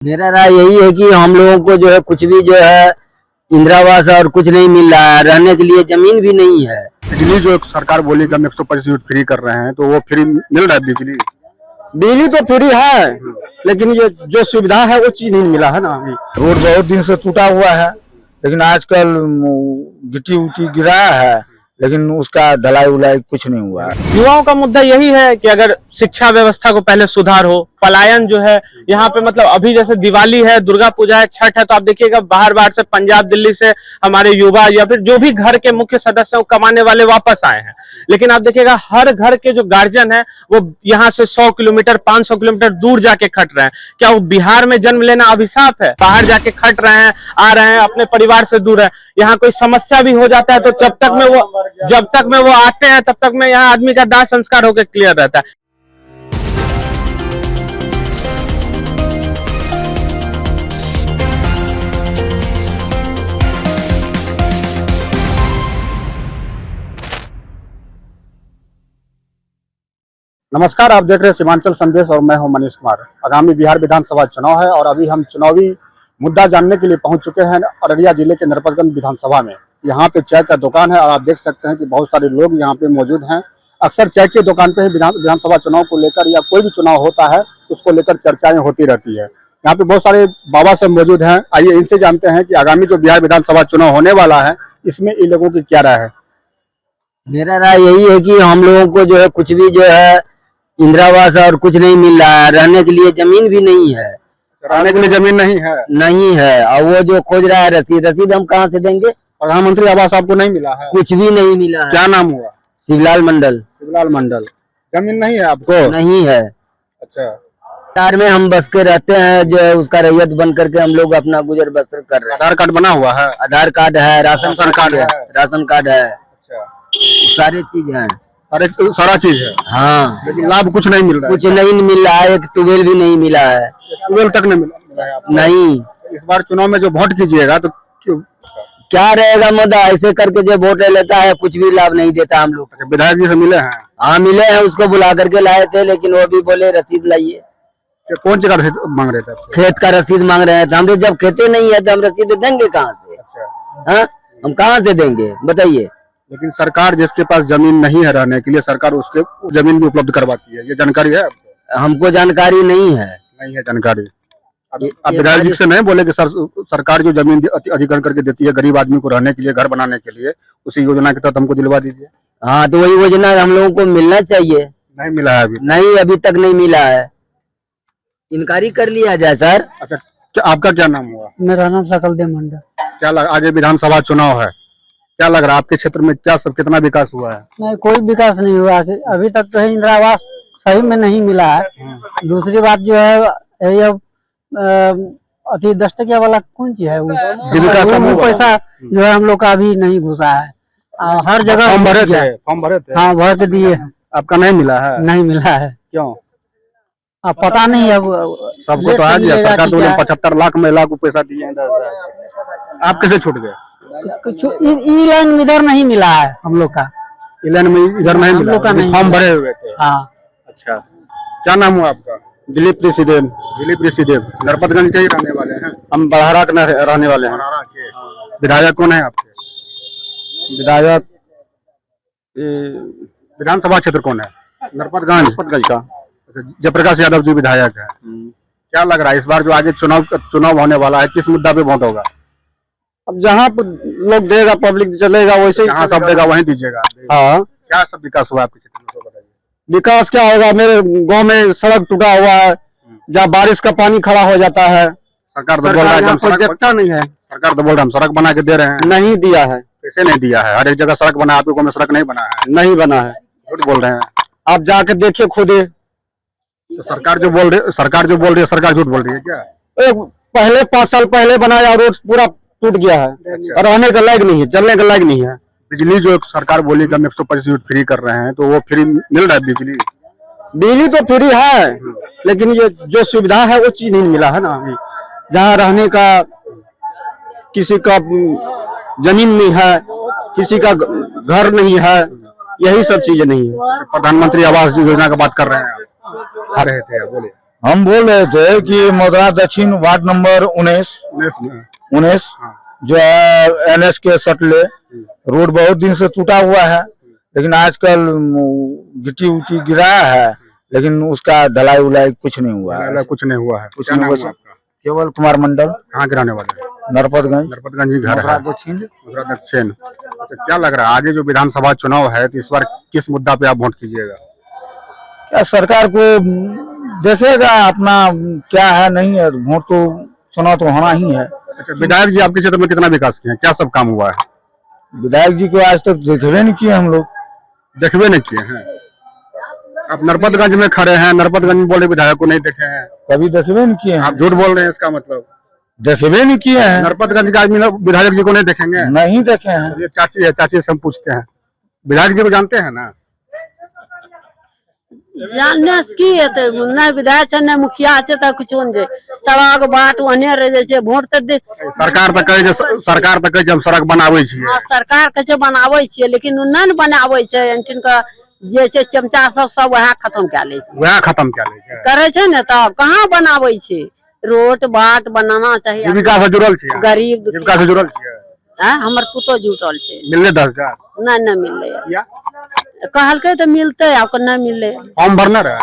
मेरा राय यही है कि हम लोगों को जो है कुछ भी जो है इंदिरा आवास और कुछ नहीं मिल रहा है, रहने के लिए जमीन भी नहीं है। बिजली जो सरकार बोली कि हम 125 यूनिट फ्री कर रहे हैं, तो वो फ्री मिल रहा है बिजली? बिजली तो फ्री है, लेकिन ये जो सुविधा है वो चीज नहीं मिला है ना। अभी रोड बहुत दिन से टूटा हुआ है, लेकिन आजकल गिट्टी उट्टी गिराया है, लेकिन उसका ढलाई उलाई कुछ नहीं हुआ है। युवाओं का मुद्दा यही है कि अगर शिक्षा व्यवस्था को पहले सुधार हो, पलायन जो है यहाँ पे मतलब अभी जैसे दिवाली है, दुर्गा पूजा है, छठ है, तो आप देखिएगा बाहर बाहर से पंजाब दिल्ली से हमारे युवा या फिर जो भी घर के मुख्य सदस्य हैं कमाने वाले वापस आए हैं। लेकिन आप देखिएगा हर घर के जो गार्जियन है वो यहाँ से 100 किलोमीटर 500 किलोमीटर दूर जाके खट रहे हैं। क्या वो बिहार में जन्म लेना अभिशाप है? बाहर जाके खट रहे हैं, आ रहे हैं, अपने परिवार से दूर है। यहाँ कोई समस्या भी हो जाता है तो जब तक में वो आते हैं तब तक में यहाँ आदमी का दाह संस्कार होकर क्लियर रहता है। नमस्कार, आप देख रहे हैं सीमांचल संदेश और मैं हूं मनीष कुमार। आगामी बिहार विधानसभा चुनाव है और अभी हम चुनावी मुद्दा जानने के लिए पहुंच चुके हैं अररिया जिले के नरपतगंज विधानसभा में। यहाँ पे चाय का दुकान है और आप देख सकते हैं कि बहुत सारे लोग यहाँ पे मौजूद हैं। अक्सर चाय की दुकान पे ही विधानसभा चुनाव को लेकर या कोई भी चुनाव होता है उसको लेकर चर्चाएं होती रहती है। यहाँ पे बहुत सारे बाबा सब मौजूद हैं। आइए इनसे जानते हैं कि आगामी जो बिहार विधानसभा चुनाव होने वाला है इसमें इन लोगों की क्या राय है। मेरा राय यही है कि हम लोगों को जो है कुछ भी जो है इंदिरा आवास और कुछ नहीं मिल रहा है, रहने के लिए जमीन भी नहीं है। रहने के लिए जमीन नहीं है और वो जो खोज रहा है रसीद हम कहाँ से देंगे? प्रधानमंत्री आवास आपको नहीं मिला है? कुछ भी नहीं मिला है। क्या नाम हुआ? शिवलाल मंडल। शिवलाल मंडल। जमीन नहीं है आपको? नहीं है। अच्छा। बिहार में हम बस के रहते हैं, जो है उसका रैयत बन करके हम लोग अपना गुजर बसर कर रहे हैं। आधार कार्ड बना हुआ है? आधार कार्ड है, राशन कार्ड है, राशन कार्ड है। अच्छा। सारी चीज है, सारा चीज है। हाँ, लेकिन लाभ कुछ नहीं मिल रहा है। कुछ नहीं मिल रहा है। एक ट्यूबवेल भी नहीं मिला है। ट्यूबवेल तक नहीं मिला है आपको? नहीं। इस बार चुनाव में जो वोट कीजिएगा तो क्या रहेगा मुद्दा? ऐसे करके जो वोट लेता है कुछ भी लाभ नहीं देता हम लोग। विधायक जी से मिले हैं? हाँ मिले हैं, उसको बुला करके लाए थे, लेकिन वो भी बोले रसीद लाइए। कौन सी का रसीद मांग रहे थे? खेत का रसीद मांग रहे हैं। तो हम जब खेते नहीं है तो हम रसीद देंगे कहाँ से? अच्छा। हाँ, हम कहाँ से देंगे बताइए? लेकिन सरकार जिसके पास जमीन नहीं है रहने के लिए, सरकार उसके जमीन भी उपलब्ध करवाती है। ये जानकारी है आपको? हमको जानकारी नहीं है। नहीं है जानकारी। आप विधायक जी से नहीं बोले कि सरकार जो जमीन अधिग्रहण करके देती है गरीब आदमी को रहने के लिए, घर बनाने के लिए, उसी योजना के तहत हमको दिलवा दीजिए। हाँ, तो वही योजना हम लोगों को मिलना चाहिए। नहीं मिला है अभी? नहीं, अभी तक नहीं मिला है। इनक्वायरी कर लिया जाए सर। अच्छा, आपका क्या नाम हुआ? मेरा नाम सकलदेव मंडल। क्या लग आगे विधानसभा चुनाव है, क्या लग रहा है आपके क्षेत्र में क्या सब कितना विकास हुआ है? नहीं, कोई विकास नहीं हुआ अभी तक। तो इंदिरा आवास सही में नहीं मिला है। दूसरी बात जो है ये अति 10 टकिया वाला कौन सी है वो पैसा जो है हम लोग का अभी नहीं घुसा है। हर जगह फॉर्म भरे थे? हाँ, भर के दिए। आपका नहीं मिला है? नहीं मिला है। क्यों? अब पता नहीं है। सबको तो आ गया, सरकार तो 75 लाख महिला को पैसा दिए हैं। 10,000 आप कैसे छूट गए? कुछ लाइन इधर नहीं मिला है हम लोग का। इधर नहीं मिला? फॉर्म भरे हुए थे? हाँ। अच्छा, क्या नाम हुआ आपका? दिलीप ऋषिदेव। दिलीप ऋषिदेव नरपतगंज के ही रहने वाले हैं? हम बड़हरा के रहने वाले हैं। विधायक कौन है आपके? विधायक विधानसभा क्षेत्र कौन है? नरपतगंज का जयप्रकाश यादव जी विधायक है। क्या लग रहा है इस बार जो आगे चुनाव होने वाला है, किस मुद्दा पे वोट होगा? अब जहाँ लोग देगा, पब्लिक चलेगा, वैसे जहाँ सब देगा वहीं दीजिएगा। हाँ। क्या सब विकास हुआ आपके क्षेत्र में, तो बताइए। विकास क्या होगा? मेरे गांव में सड़क टूटा हुआ है, जहाँ बारिश का पानी खड़ा हो जाता है। सरकार तो बोल रहा है देखता नहीं है। सरकार तो बोल रहा है हम सड़क बना के दे रहे हैं। नहीं दिया है। कैसे नहीं दिया है? हर एक जगह सड़क बना है, आपके गाँव में सड़क नहीं बना है? नहीं बना है। झूठ बोल रहे हैं आप जाके देखिए खुद। तो सरकार जो बोल रही है सरकार झूठ बोल रही है क्या? पहले 5 साल पहले बनाया रोड पूरा टूट गया है। अच्छा। और रहने का लायक नहीं है, चलने का लायक नहीं है। बिजली जो सरकार बोली कि हम 125 यूनिट फ्री कर रहे हैं, तो वो फ्री मिल रहा है बिजली? बिजली तो फ्री है, लेकिन ये जो सुविधा है वो चीज नहीं मिला है ना। अभी जहाँ रहने का, किसी का जमीन नहीं है, किसी का घर नहीं है, यही सब चीजें नहीं है। प्रधानमंत्री आवास योजना का बात कर रहे हैं आ रहे थे, बोले। हम बोल रहे थे कि मधुरा दक्षिण वार्ड नंबर 19 हाँ। जो है NS के सटले रोड बहुत दिन से टूटा हुआ है, लेकिन आजकल गिट्टी उट्टी गिरा है, लेकिन उसका ढलाई उलाई कुछ नहीं हुआ है। कुछ नहीं हुआ है। कुछ क्या नहीं नाम हुआ। हुआ आपका? केवल कुमार मंडल, कहाँ के रहने वाले हैं? नरपतगंज ही घर मधुरा है। दक्षिण। मधुरा दक्षिण। अच्छा, क्या लग रहा है आगे जो विधानसभा चुनाव है तो इस बार किस मुद्दा पे आप वोट कीजिएगा? क्या सरकार को देखेगा अपना क्या है नहीं है, वोट तो चुनाव तो होना ही है। अच्छा, विधायक जी आपके क्षेत्र में कितना विकास किए हैं, क्या सब काम हुआ है? विधायक जी को आज तक देखबे नहीं किए हम लोग। देखबे नहीं किए हैं। आप नरपतगंज में खड़े हैं, नरपतगंज में बोले विधायक को नहीं देखे हैं। कभी देखबे नहीं किए हैं। आप झूठ बोल रहे हैं, इसका मतलब देखबे नहीं किए हैं। नरपतगंज का आदमी विधायक जी को नहीं देखेंगे? नहीं देखे हैं। ये चाची है, चाची से हम पूछते हैं, विधायक जी को जानते हैं ना? जानने से की हेतै, नहीं विधायक छै नहीं मुखिया छै त कुछो नहीं छै, सड़क बाट ओहने रह जाय छै। वोट त दे सरकार तक कहे जे हम सड़क बनाबै छियै। हाँ, सरकार कहे छै बनाबै छियै, लेकिन उ नहीं बनाबै छै। एंटिन का जे छै चमचा सब वह खत्म कय ले छै, वह खत्म कय ले छै। करे छै ने, तब कहाँ बनाबै छै। रोड बाट बनाना चाहिए। जीविका से जुड़ल छियै? गरीब दुखिया जीविका से जुड़ल छियै? हैं, हमर पुतो जुटल छै। मिलले 10,000? नहीं मिलले, या कहलकै तो मिलते, आपको नहीं मिलले। फॉर्म भरना रहे?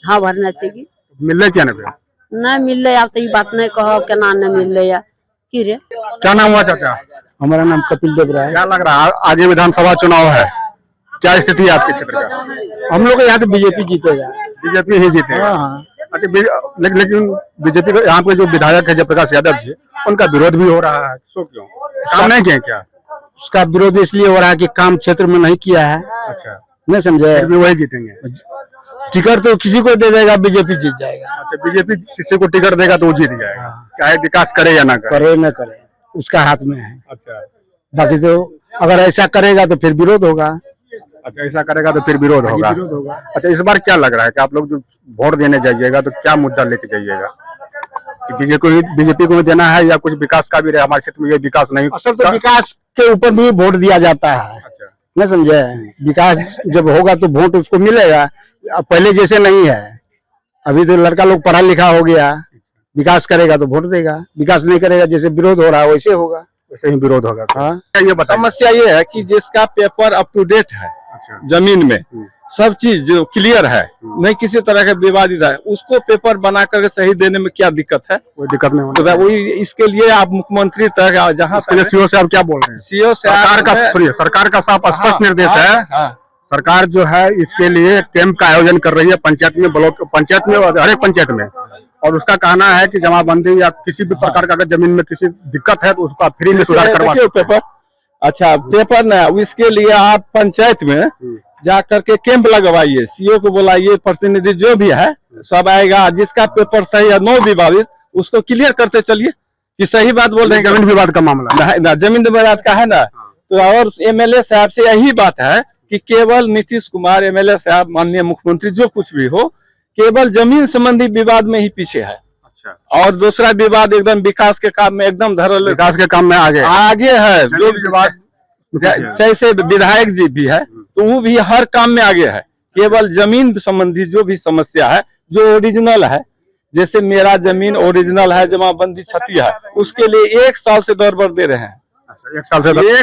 हाँ भरना चाहिए। मिलले क्या नहीं? नहीं मिलले, आप तो ये बात नहीं कहो केना नहीं मिलले या की रे। क्या नाम हुआ चाचा? हमारा नाम कपिल देव राय। क्या लग रहा है आगे विधानसभा चुनाव है, क्या स्थिति है आपके क्षेत्र का? हम लोग यहाँ तो बीजेपी जीतेगा। बीजेपी ही जीतेगा। हाँ। अच्छा, लेकिन बीजेपी का यहाँ पे जो विधायक है जयप्रकाश यादव जी, उनका विरोध भी हो रहा है, सो क्यों? काम नहीं किए क्या? उसका विरोध इसलिए हो रहा है कि काम क्षेत्र में नहीं किया है। अच्छा, नहीं समझे। फिर भी वही जीतेंगे? टिकट तो किसी को दे देगा, बीजेपी जीत जाएगा। अच्छा, बीजेपी किसी को टिकट देगा तो वो जीत जाएगा, चाहे विकास करे या ना करे। करे न करे उसका हाथ में है। अच्छा, बाकी तो अगर ऐसा करेगा तो फिर विरोध होगा। अच्छा, ऐसा करेगा तो फिर विरोध होगा। अच्छा, इस बार क्या लग रहा है कि आप लोग जो वोट देने जाइएगा तो क्या मुद्दा लेके जाइएगा? बीजेपी को देना है या कुछ विकास का भी रहे? हमारे क्षेत्र में ये विकास नहीं। असल तो विकास के ऊपर भी वोट दिया जाता है। अच्छा, नहीं समझे। विकास जब होगा तो वोट उसको मिलेगा। अब पहले जैसे नहीं है, अभी तो लड़का लोग पढ़ा लिखा हो गया, विकास करेगा तो वोट देगा, विकास नहीं करेगा जैसे विरोध हो रहा है वैसे होगा। वैसे ही विरोध होगा। हाँ। ये बताइए। समस्या ये है कि जिसका पेपर अप टू डेट है, अच्छा, जमीन में सब चीज जो क्लियर है, नहीं किसी तरह का विवादित है, उसको पेपर बना करके सही देने में क्या दिक्कत है? कोई दिक्कत नहीं तो होगा। वही इसके लिए आप मुख्यमंत्री तक जहाँ सीओ से आप क्या बोल रहे हैं? सीओ से सरकार का साफ स्पष्ट निर्देश है। सरकार जो है इसके लिए कैंप का आयोजन कर रही है पंचायत में, ब्लॉक पंचायत में और हर एक पंचायत में, और उसका कहना है कि जमाबंदी या किसी भी प्रकार का अगर जमीन में किसी दिक्कत है तो उसका फ्री में सुधार करवा पेपर। अच्छा, पेपर न, इसके लिए आप पंचायत में जा करके कैंप लगवाइए, सीओ को बुलाइए, प्रतिनिधि जो भी है सब आएगा, जिसका पेपर सही है नो विवादित उसको क्लियर करते चलिए कि सही बात बोल रहे हैं। जमीन विवाद का मामला ना जमीन विवाद का है ना, तो और एमएलए साहब से यही बात है कि केवल नीतीश कुमार एमएलए साहब, माननीय मुख्यमंत्री जो कुछ भी हो, केवल जमीन संबंधी विवाद में ही पीछे है। अच्छा, और दूसरा विवाद एकदम विकास के काम में एकदम धरल, विकास के काम में आगे है। जो विवाद जैसे विधायक जी भी है तो वो भी हर काम में आगे है। केवल जमीन संबंधी जो भी समस्या है जो ओरिजिनल है, जैसे मेरा जमीन ओरिजिनल है, जमाबंदी छती है, उसके लिए 1 साल से दौड़ दे रहे हैं। 1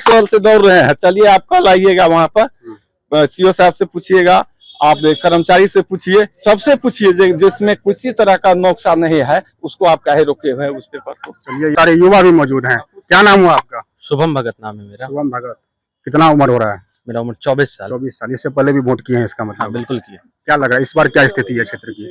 साल से दौड़ रहे हैं। चलिए आप कल आइएगा वहाँ पर, सीओ साहब से पूछिएगा, आप कर्मचारी से पूछिए, सबसे पूछिए जिसमें किसी तरह का नुकसान नहीं है उसको आप काहे रोके हुए हैं उस पेपर को। चलिए, सारे युवा भी मौजूद हैं। क्या नाम हुआ आपका? शुभम भगत नाम है मेरा। शुभम भगत। कितना उम्र हो रहा है? मेरा उम्र 24 साल। 24 साल। इससे पहले भी वोट किए हैं इसका मतलब? हाँ बिल्कुल किया। क्या लग रहा है इस बार क्या स्थिति है क्षेत्र की?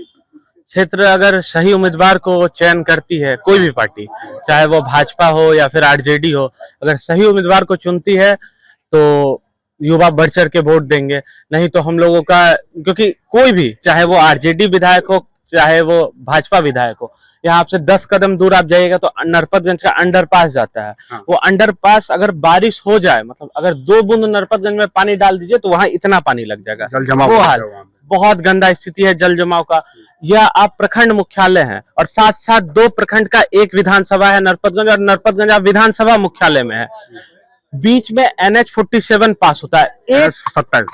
क्षेत्र अगर सही उम्मीदवार को चयन करती है कोई भी पार्टी, चाहे वो भाजपा हो या फिर आरजेडी हो, अगर सही उम्मीदवार को चुनती है तो युवा बढ़ चढ़ के वोट देंगे। नहीं तो हम लोगों का, क्योंकि कोई भी, चाहे वो आरजेडी विधायक हो चाहे वो भाजपा विधायक हो, यहाँ से 10 कदम दूर आप जाइएगा तो नरपतगंज का अंडरपास जाता है। हाँ। वो अंडरपास अगर बारिश हो जाए, मतलब अगर 2 बूंद नरपतगंज में पानी डाल दीजिए तो वहां इतना पानी लग जाएगा। जल जमाव वो हाल, बहुत गंदा स्थिति है जल जमाव का। यह आप प्रखंड मुख्यालय है और साथ साथ 2 प्रखंड का एक विधानसभा है नरपतगंज, और नरपतगंज आप विधानसभा मुख्यालय में है। बीच में NH47 पास होता है, एक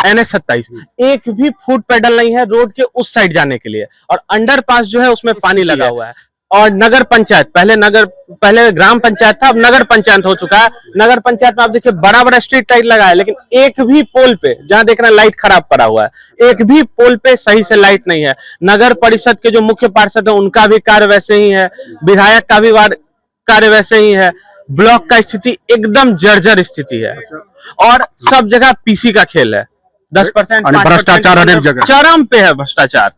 NH27 एक भी फुट पेडल नहीं है रोड के उस साइड जाने के लिए, और अंडरपास जो है उसमें पानी लगा हुआ है। और नगर पंचायत, पहले ग्राम पंचायत था, अब नगर पंचायत हो चुका है। नगर पंचायत में आप देखिए बड़ा बड़ा स्ट्रीट लाइट लगा है, लेकिन एक भी पोल पे, जहां देख रहे हैं लाइट खराब पड़ा हुआ है, एक भी पोल पे सही से लाइट नहीं है। नगर परिषद के जो मुख्य पार्षद है उनका भी कार्य वैसे ही है, विधायक का भी कार्य वैसे ही है। ब्लॉक का स्थिति एकदम जर्जर स्थिति है, और सब जगह पीसी का खेल है। 10% भ्रष्टाचार अनेक जगह चरम पे है, भ्रष्टाचार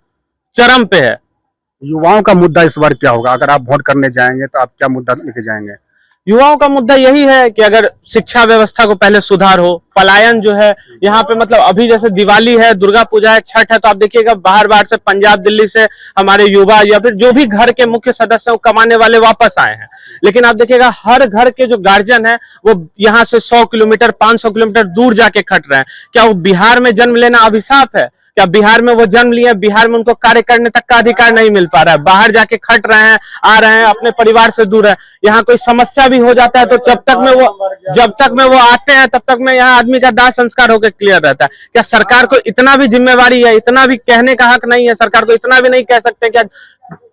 चरम पे है। युवाओं का मुद्दा इस बार क्या होगा? अगर आप वोट करने जाएंगे तो आप क्या मुद्दा लेके जाएंगे? युवाओं का मुद्दा यही है कि अगर शिक्षा व्यवस्था को पहले सुधार हो, पलायन जो है यहाँ पे, मतलब अभी जैसे दिवाली है, दुर्गा पूजा है, छठ है, तो आप देखिएगा बाहर से पंजाब दिल्ली से हमारे युवा या फिर जो भी घर के मुख्य सदस्य हैं कमाने वाले वापस आए हैं। लेकिन आप देखिएगा हर घर के जो गार्जियन है वो यहाँ से 100 किलोमीटर 500 किलोमीटर दूर जाके खट रहे हैं। क्या वो बिहार में जन्म लेना अभिशाप है? क्या बिहार में वो जन्म लिए, बिहार में उनको कार्य करने तक का अधिकार नहीं मिल पा रहा है? बाहर जाके खट रहे हैं, आ रहे हैं, अपने परिवार से दूर है। यहाँ कोई समस्या भी हो जाता है तो जब तक में वो आते हैं तब तक में यहाँ आदमी का दाह संस्कार होकर क्लियर रहता है। क्या सरकार को इतना भी जिम्मेवारी है, इतना भी कहने का हक नहीं है? सरकार को इतना भी नहीं कह सकते कि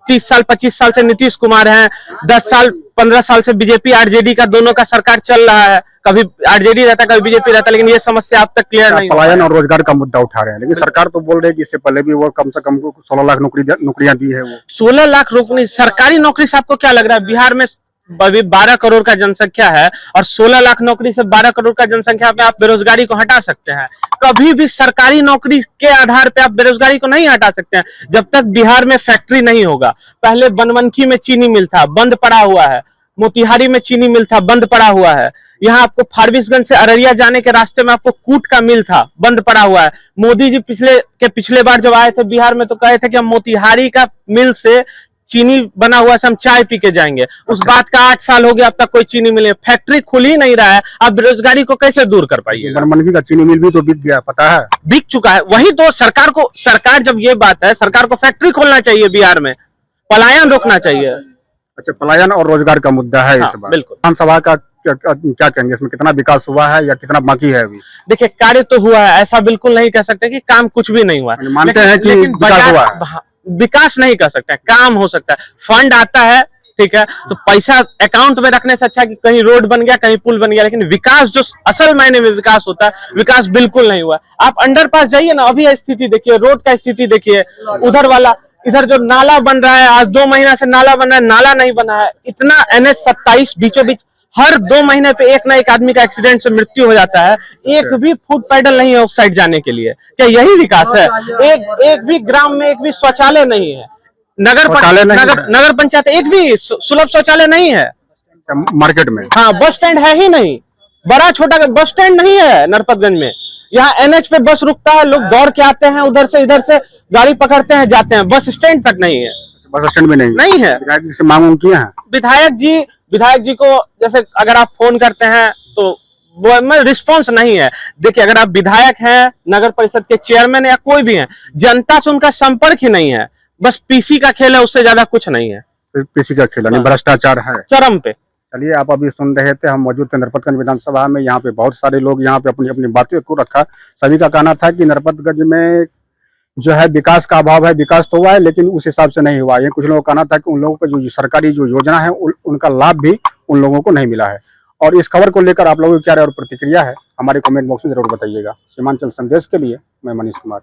30 साल 25 साल से नीतीश कुमार हैं, 10 साल 15 साल से बीजेपी आरजेडी का दोनों का सरकार चल रहा है, कभी आरजेडी रहता कभी बीजेपी रहता, लेकिन ये समस्या अब तक क्लियर नहीं। पलायन और रोजगार का मुद्दा उठा रहे हैं, लेकिन सरकार तो बोल रही है कि इससे पहले भी वो कम से कम 16 लाख नौकरियां दी है। वो 16 लाख नौकरी, सरकारी नौकरी से आपको क्या लग रहा है? बिहार में 12 करोड़ का जनसंख्या है और 16 लाख नौकरी से 12 करोड़ का जनसंख्या पे आप बेरोजगारी को हटा सकते हैं? कभी भी सरकारी नौकरी के आधार पे आप बेरोजगारी को नहीं हटा सकते हैं जब तक बिहार में फैक्ट्री नहीं होगा। पहले बनमनखी में चीनी मिल था, बंद पड़ा हुआ है। मोतिहारी में चीनी मिल था, बंद पड़ा हुआ है। यहाँ आपको फारबिसगंज से अररिया जाने के रास्ते में आपको कूट का मिल था, बंद पड़ा हुआ है। मोदी जी पिछले बार जब आए थे बिहार में तो कहे थे कि हम मोतिहारी का मिल से चीनी बना हुआ से हम चाय पी के जाएंगे। उस बात का 8 साल हो गया, अब तक कोई चीनी मिल, फैक्ट्री खुल ही नहीं रहा है। आप बेरोजगारी को कैसे दूर कर पाइए? बनमनखी का चीनी मिल भी तो बिक गया, पता है? बिक चुका है। वही तो सरकार जब ये बात है, सरकार को फैक्ट्री खोलना चाहिए बिहार में, पलायन रोकना चाहिए। अच्छा, पलायन और रोजगार का मुद्दा है इस बार। बिल्कुल। विधानसभा का क्या कहेंगे, इसमें कितना विकास हुआ है या कितना बाकी है अभी? देखिए, कार्य तो हुआ है, ऐसा बिल्कुल नहीं कह सकते कि काम कुछ भी नहीं हुआ। मानते हैं कि विकास हुआ है? विकास नहीं कर सकते, काम हो सकता है। फंड आता है, ठीक है, तो पैसा अकाउंट में रखने से अच्छा कि कहीं रोड बन गया, कहीं पुल बन गया, लेकिन विकास जो असल मायने में विकास होता है, विकास बिल्कुल नहीं हुआ। आप अंडरपास जाइए ना, अभी स्थिति देखिए, रोड का स्थिति देखिए, उधर वाला इधर जो नाला बन रहा है, आज 2 महीना से नाला बन रहा है, नाला नहीं बना है। इतना NH27 बीचों बीच हर 2 महीने पे एक ना एक आदमी का एक्सीडेंट से मृत्यु हो जाता है, एक भी फुट पैडल नहीं है उस साइड जाने के लिए। क्या यही विकास है? एक भी ग्राम में एक भी शौचालय नहीं है। नगर पंचायत एक भी सुलभ शौचालय नहीं है मार्केट में। हाँ, बस स्टैंड है ही नहीं, बड़ा छोटा बस स्टैंड नहीं है नरपतगंज में। यहाँ NH पे बस रुकता है, लोग दौड़ के आते हैं, उधर से गाड़ी पकड़ते हैं, जाते हैं, बस स्टैंड तक नहीं है। बस स्टैंड भी नहीं है। विधायक जी से मांग किया है? विधायक जी को जैसे अगर आप फोन करते हैं तो वो में रिस्पॉन्स नहीं है। देखिए, अगर आप विधायक हैं, नगर परिषद के चेयरमैन या कोई भी हैं, जनता से उनका संपर्क ही नहीं है। बस पीसी का खेल है, उससे ज्यादा कुछ नहीं है। सिर्फ पीसी का खेल, भ्रष्टाचार है चरम पे। चलिए, आप अभी सुन रहे थे, हम मौजूद थे नरपतगंज विधानसभा में। यहाँ पे बहुत सारे लोग यहाँ पे अपनी अपनी बातें को रखा। सभी का कहना था कि नरपतगंज में जो है विकास का अभाव है। विकास तो हुआ है लेकिन उस हिसाब से नहीं हुआ। ये कुछ लोगों का कहना था कि उन लोगों को जो सरकारी जो योजना है उनका लाभ भी उन लोगों को नहीं मिला है। और इस खबर को लेकर आप लोगों की क्या राय और प्रतिक्रिया है, हमारे कमेंट बॉक्स में जरूर बताइएगा। सीमांचल संदेश के लिए मैं मनीष कुमार।